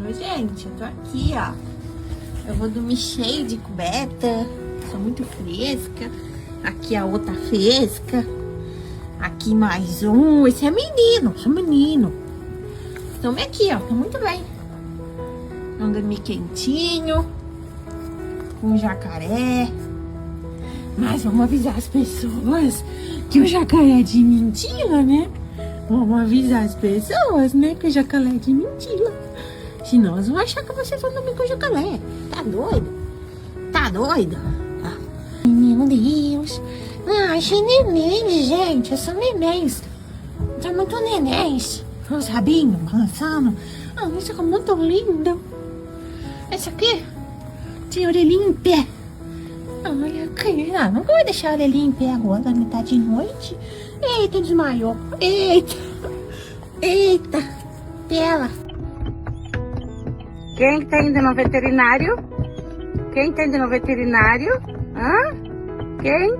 comigo, gente? Eu tô aqui, ó. Eu vou dormir cheio de coberta. Sou muito fresca. Aqui a outra fresca. Aqui mais um. Esse é menino, sou menino. Estamos aqui, ó. Tô muito bem. Vamos dormir quentinho. Com o jacaré. Mas vamos avisar as pessoas que o jacaré é de mentira, né? Vamos avisar as pessoas, né? Que o jacaré é de mentira. Senão elas vão achar que vocês vão dormir com o jacaré. Tá doido? Tá doido? Tá. Meu Deus. Ai, achei nenéns, gente. São nenéns. São muito nenéns. Os rabinhos balançando. Ah, isso é muito lindo. Esse aqui tem orelhinha em pé. Olha, cara, não vai deixar a orelhinha em pé agora, na metade de noite. Eita, desmaiou. Eita. Eita. Tela. Quem tá indo no veterinário? Quem tá indo no veterinário? Hã? Quem?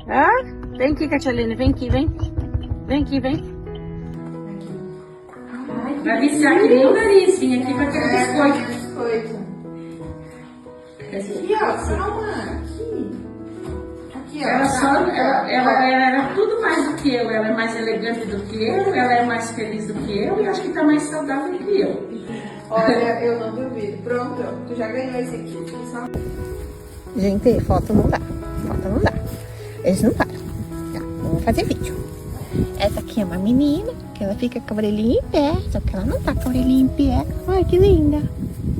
Hã? Vem aqui, Catialine, vem aqui, vem. Vem aqui, vem. Vai viciar que nem o nariz, vim aqui pra aquele biscoito. Aqui, ó, calma. Aqui, ó. Ela era tudo mais do que eu. Ela é mais elegante do que eu, ela é mais feliz do que eu e acho que tá mais saudável que eu. Olha, eu não duvido. Pronto, tu já ganhou esse aqui. Gente, foto não dá. Foto não dá. Eles não param. Tá, vamos fazer vídeo. Essa aqui é uma menina, que ela fica com a orelhinha em pé, só que ela não tá com a orelhinha em pé. Olha que linda.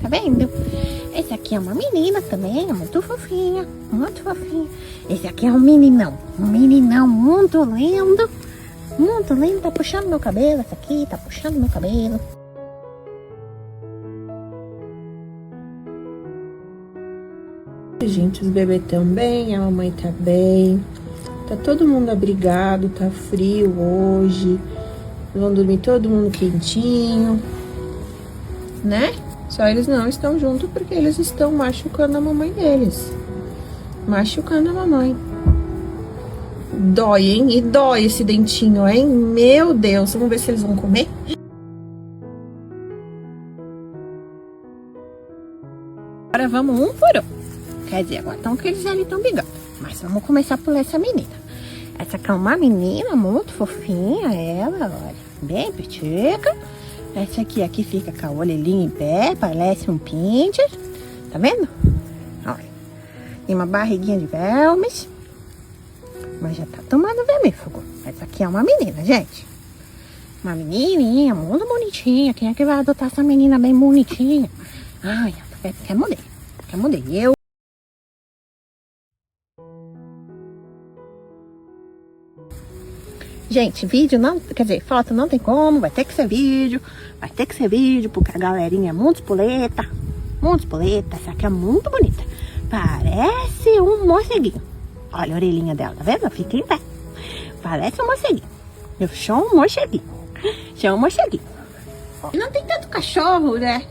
Tá vendo? Esse aqui é uma menina também, é muito fofinha, muito fofinha. Esse aqui é um meninão muito lindo. Muito lindo, tá puxando meu cabelo. Essa aqui tá puxando meu cabelo. Gente, os bebês estão bem, a mamãe tá bem. Tá todo mundo abrigado, tá frio hoje. Vão dormir todo mundo quentinho, né? Só eles não estão juntos porque eles estão machucando a mamãe deles. Machucando a mamãe. Dói, hein? E dói esse dentinho, hein? Meu Deus, vamos ver se eles vão comer. Agora vamos um por um. Quer dizer, agora estão que eles ali estão brigando. Mas vamos começar por essa menina. Essa aqui é uma menina muito fofinha, ela, olha, bem petica. Essa aqui fica com a orelhinha em pé, parece um pincher. Tá vendo? Olha, tem uma barriguinha de vermes. Mas já tá tomando vermífugo. Essa aqui é uma menina, gente. Uma menininha muito bonitinha. Quem é que vai adotar essa menina bem bonitinha? Ai, quer morrer. Quer morrer. Eu. Gente, vídeo não, quer dizer, foto não tem como, vai ter que ser vídeo. Vai ter que ser vídeo, porque a galerinha é muito espoleta. Muito espoleta, essa aqui é muito bonita. Parece um morceguinho. Olha a orelhinha dela, tá vendo? Fica em pé. Parece um morceguinho. Eu chamo um morceguinho. Chamo um morceguinho. E não tem tanto cachorro, né?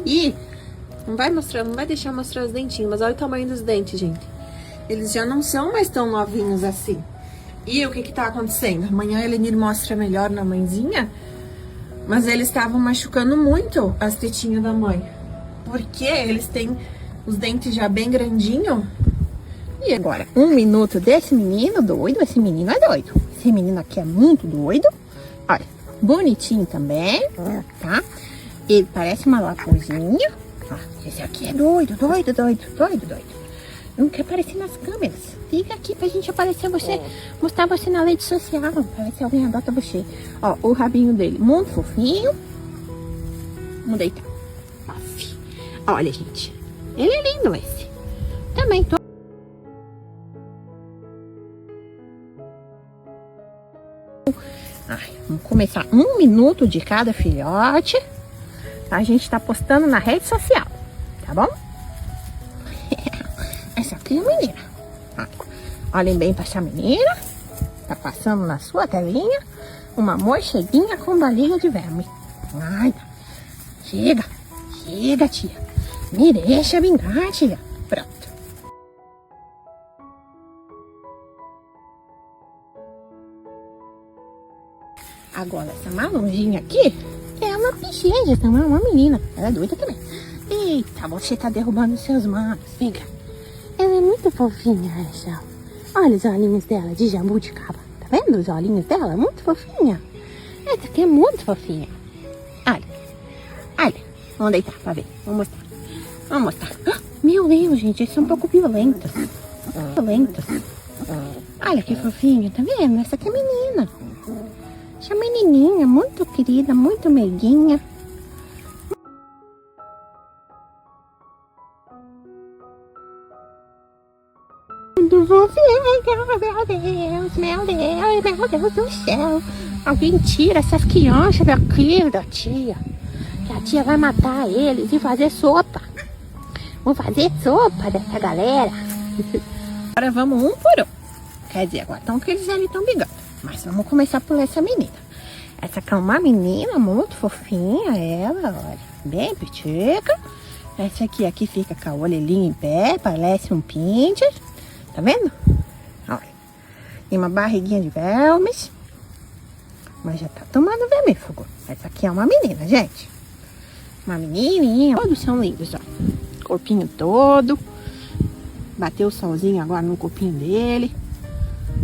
Ih, não vai mostrar, não vai deixar mostrar os dentinhos, mas olha o tamanho dos dentes, gente. Eles já não são mais tão novinhos assim. E o que tá acontecendo? Amanhã a Elenir mostra melhor na mãezinha, mas eles estavam machucando muito as tetinhas da mãe. Porque eles têm os dentes já bem grandinhos. E agora, um minuto desse menino doido, esse menino é doido. Esse menino aqui é muito doido. Olha, bonitinho também, tá? Ele parece uma lapozinha. Esse aqui é doido. Não quer aparecer nas câmeras. Fica aqui pra gente aparecer você, mostrar você na rede social, pra ver se alguém adota você. Ó, o rabinho dele, muito fofinho. Vamos deitar. Aff. Olha, gente. Ele é lindo esse. Também tô. Ai, vamos começar 1 minuto de cada filhote. A gente tá postando na rede social, tá bom? Essa aqui é a menina. Olhem bem pra essa menina. Tá passando na sua telinha uma morceguinha com barriga de verme. Ai, chega, tia. Me deixa brincar, tia. Pronto. Agora essa marronzinha aqui É uma picheja, também é uma menina. Ela é doida também. Eita, você tá derrubando seus manos. Vem cá. Ela é muito fofinha, essa. Olha os olhinhos dela de jabuticaba. Tá vendo os olhinhos dela? Muito fofinha. Essa aqui é muito fofinha. Olha. Olha. Vamos deitar pra ver. Vamos mostrar. Vamos mostrar. Ah, meu Deus, gente. Eles são um pouco violentos. Violentos. Olha que fofinho. Tá vendo? Essa aqui é menina. Essa menininha muito querida, muito meiguinha. Muito fofinha, meu Deus do céu. Alguém tira essas crianças daqui da tia. Que a tia vai matar eles e fazer sopa. Vamos fazer sopa dessa galera. Agora vamos um por um. Quer dizer, agora estão que eles ali estão brigando. Mas vamos começar por essa menina. Essa aqui é uma menina muito fofinha, ela, olha, bem petica. Essa aqui fica com a orelhinha em pé, parece um pincher. Tá vendo? Olha, tem uma barriguinha de velmes. Mas já tá tomando vermífugo. Essa aqui é uma menina, gente. Uma menininha. Todos são lindos, ó. Corpinho todo. Bateu o solzinho agora no corpinho dele.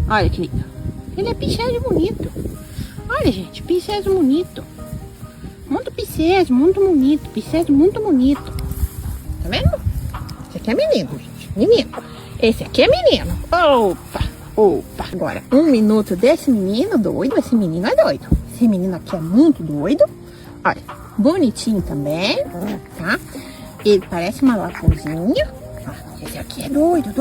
Olha que lindo. Ele é pichejo bonito. Olha, gente, pichejo bonito. Muito pichejo, muito bonito. Pichejo muito bonito. Tá vendo? Esse aqui é menino, gente. Menino. Esse aqui é menino. Opa, opa. Agora, 1 minuto desse menino doido. Esse menino é doido. Esse menino aqui é muito doido. Olha, bonitinho também, tá? Ele parece uma lapozinha. Esse aqui é doido.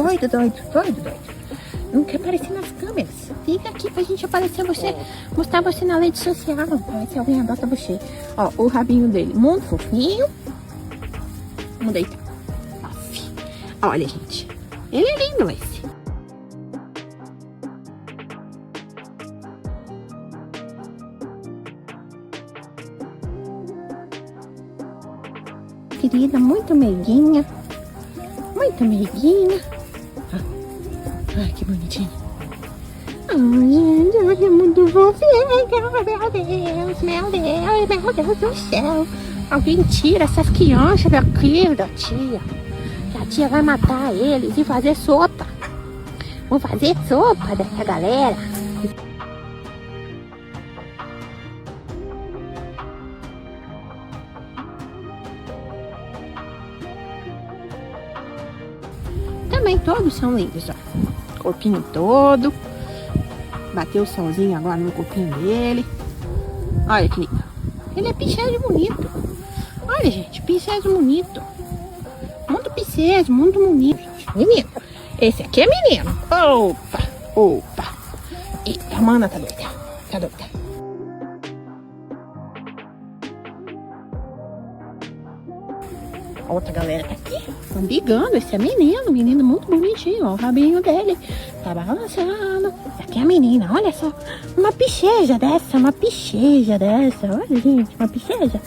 Não quer aparecer nas câmeras. Fica aqui pra gente aparecer você, mostrar você na rede social. Parece alguém adota você. Ó, o rabinho dele, muito fofinho. Vamos deitar. Olha, gente. Ele é lindo esse. Querida, muito meiguinha. Muito meiguinha. Ai, que bonitinho. Ai, gente, olha, é muito fofinho. Meu Deus do céu. Alguém tira essas crianças daqui da tia. Que a tia vai matar eles e fazer sopa. Vamos fazer sopa dessa galera. Também todos são lindos, ó. Corpinho todo. Bateu o solzinho agora no corpinho dele. Olha que lindo. Ele é pichejo bonito. Olha, gente, pichejo bonito. Muito pichejo, muito bonito. Menino. Esse aqui é menino. Opa, opa. Eita, a mana tá doida. Tá doida. A outra galera tá aqui. Estão brigando. Esse é menino muito bonitinho. Ó, o rabinho dele tá balançando. Essa aqui é a menina, olha só. Uma picheja dessa. Olha, gente, uma picheja.